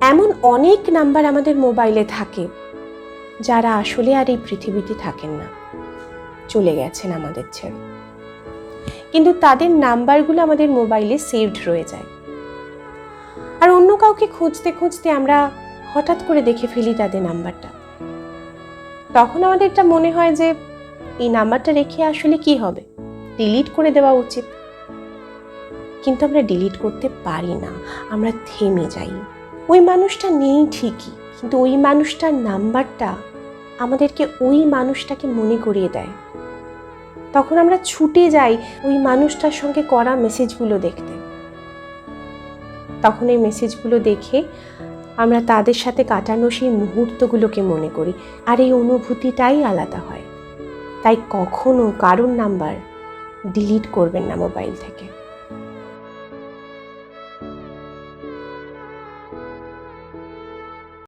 এমন অনেক নাম্বার আমাদের মোবাইলে থাকে যারা আসলে আর এই পৃথিবীতে থাকেন না, চলে গেছেন আমাদের ছেড়ে, কিন্তু তাদের নাম্বারগুলো আমাদের মোবাইলে সেভড রয়ে যায়। আর অন্য কাউকে খুঁজতে খুঁজতে আমরা হঠাৎ করে দেখে ফেলি তাদের নাম্বারটা। তখন আমাদের এটা মনে হয় যে এই নাম্বারটা রেখে আসলে কি হবে, ডিলিট করে দেওয়া উচিত। কিন্তু আমরা ডিলিট করতে পারি না, আমরা থেমে যাই। ওই মানুষটা নেই ঠিকই, কিন্তু ওই মানুষটার নাম্বারটা আমাদেরকে ওই মানুষটাকে মনে করিয়ে দেয়। তখন আমরা ছুটে যাই ওই মানুষটার সঙ্গে করা মেসেজগুলো দেখতে। তখন এই মেসেজগুলো দেখে আমরা তাদের সাথে কাটানো সেই মুহূর্তগুলোকে মনে করি, আর এই অনুভূতিটাই আলাদা হয়। তাই কখনো কারোর নাম্বার ডিলিট করবেন না মোবাইল থেকে।